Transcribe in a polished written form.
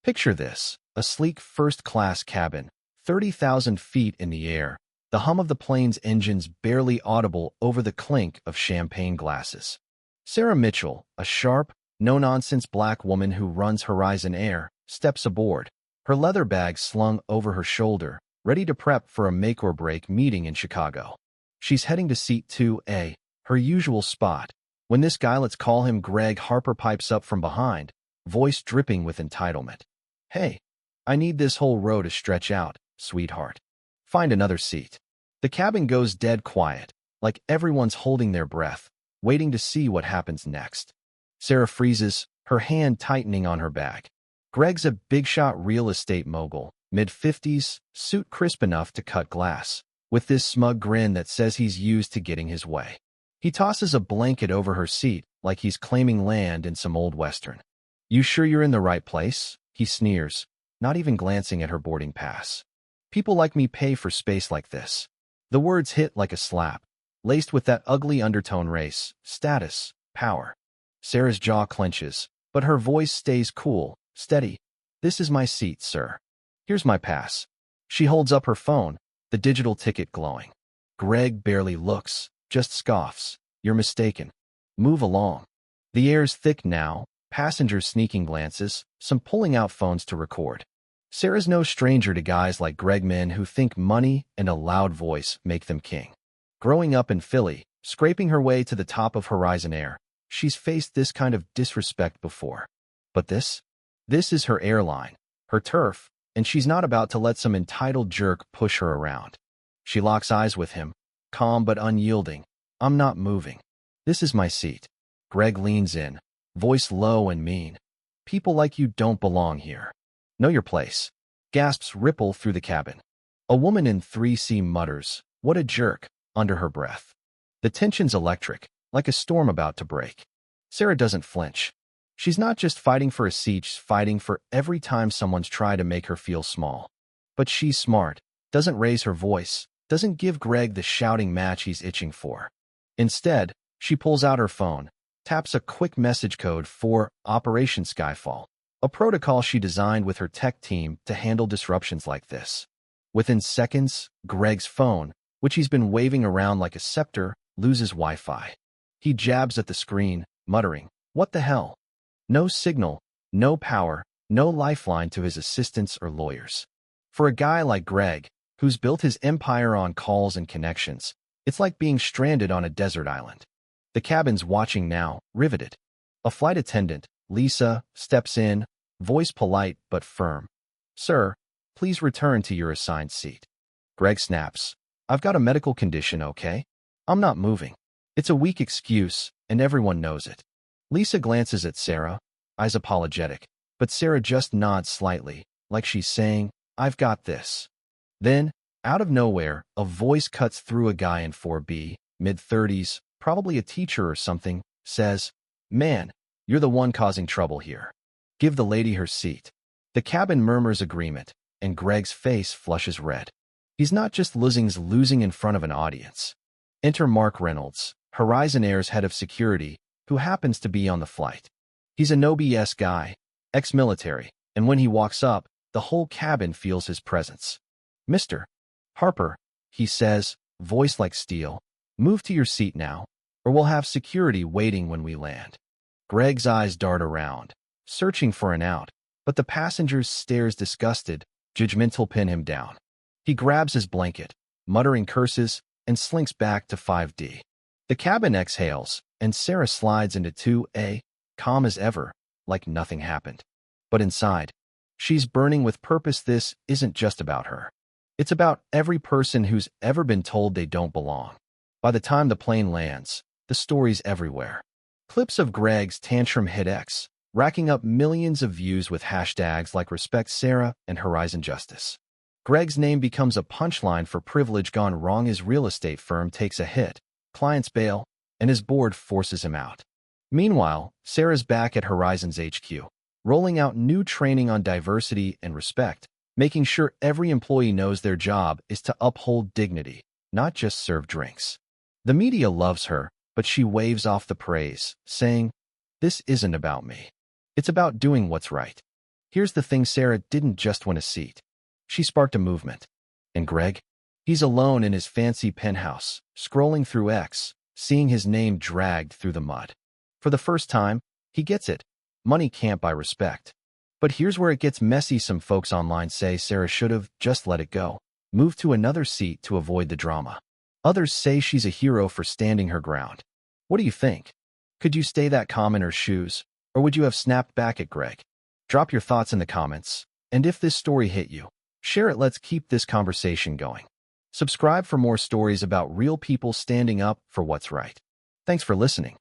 Picture this, a sleek first-class cabin, 30,000 feet in the air, the hum of the plane's engines barely audible over the clink of champagne glasses. Sarah Mitchell, a sharp, no-nonsense black woman who runs Horizon Air, steps aboard, her leather bag slung over her shoulder, ready to prep for a make-or-break meeting in Chicago. She's heading to seat 2A, her usual spot, when this guy, let's call him Greg Harper, pipes up from behind, voice dripping with entitlement. "Hey, I need this whole row to stretch out, sweetheart. Find another seat." The cabin goes dead quiet, like everyone's holding their breath, waiting to see what happens next. Sarah freezes, her hand tightening on her bag. Greg's a big-shot real estate mogul, mid-50s, suit crisp enough to cut glass, with this smug grin that says he's used to getting his way. He tosses a blanket over her seat like he's claiming land in some old western. "You sure you're in the right place?" he sneers, not even glancing at her boarding pass. "People like me pay for space like this." The words hit like a slap, laced with that ugly undertone: race, status, power. Sarah's jaw clenches, but her voice stays cool, steady. "This is my seat, sir. Here's my pass." She holds up her phone, the digital ticket glowing. Greg barely looks, just scoffs. "You're mistaken. Move along." The air's thick now, passengers sneaking glances, some pulling out phones to record. Sarah's no stranger to guys like Greg, men who think money and a loud voice make them king. Growing up in Philly, scraping her way to the top of Horizon Air, she's faced this kind of disrespect before. But this is her airline, her turf, and she's not about to let some entitled jerk push her around. She locks eyes with him, calm but unyielding. "I'm not moving. This is my seat." Greg leans in, voice low and mean. "People like you don't belong here. Know your place." Gasps ripple through the cabin. A woman in 3C mutters, "What a jerk," under her breath. The tension's electric, like a storm about to break. Sarah doesn't flinch. She's not just fighting for a seat, she's fighting for every time someone's tried to make her feel small. But she's smart, doesn't raise her voice, doesn't give Greg the shouting match he's itching for. Instead, she pulls out her phone, taps a quick message code for Operation Skyfall, a protocol she designed with her tech team to handle disruptions like this. Within seconds, Greg's phone, which he's been waving around like a scepter, loses Wi-Fi. He jabs at the screen, muttering, "What the hell?" No signal, no power, no lifeline to his assistants or lawyers. For a guy like Greg, who's built his empire on calls and connections, it's like being stranded on a desert island. The cabin's watching now, riveted. A flight attendant, Lisa, steps in, voice polite but firm. "Sir, please return to your assigned seat." Greg snaps. "I've got a medical condition, okay? I'm not moving." It's a weak excuse, and everyone knows it. Lisa glances at Sarah, eyes apologetic, but Sarah just nods slightly, like she's saying, "I've got this." Then, out of nowhere, a voice cuts through. A guy in 4B, mid-30s, probably a teacher or something, says, "Man, you're the one causing trouble here. Give the lady her seat." The cabin murmurs agreement, and Greg's face flushes red. He's not just losing in front of an audience. Enter Mark Reynolds, Horizon Air's head of security, who happens to be on the flight. He's a no-BS guy, ex-military, and when he walks up, the whole cabin feels his presence. "Mr. Harper," he says, voice like steel, "move to your seat now, or we'll have security waiting when we land." Greg's eyes dart around, searching for an out, but the passenger's stares, disgusted, judgmental, pin him down. He grabs his blanket, muttering curses, and slinks back to 5D. The cabin exhales, and Sarah slides into 2A, calm as ever, like nothing happened. But inside, she's burning with purpose. This isn't just about her. It's about every person who's ever been told they don't belong. By the time the plane lands, the story's everywhere. Clips of Greg's tantrum hit X, racking up millions of views with hashtags like Respect Sarah and Horizon Justice. Greg's name becomes a punchline for privilege gone wrong. His real estate firm takes a hit, clients bail, and his board forces him out. Meanwhile, Sarah's back at Horizon's HQ, rolling out new training on diversity and respect, making sure every employee knows their job is to uphold dignity, not just serve drinks. The media loves her, but she waves off the praise, saying, "This isn't about me. It's about doing what's right." Here's the thing, Sarah didn't just win a seat. She sparked a movement. And Greg? He's alone in his fancy penthouse, scrolling through X, seeing his name dragged through the mud. For the first time, he gets it. Money can't buy respect. But here's where it gets messy. Some folks online say Sarah should have just let it go, moved to another seat to avoid the drama. Others say she's a hero for standing her ground. What do you think? Could you stay that calm in her shoes, or would you have snapped back at Greg? Drop your thoughts in the comments, and if this story hit you, share it. Let's keep this conversation going. Subscribe for more stories about real people standing up for what's right. Thanks for listening.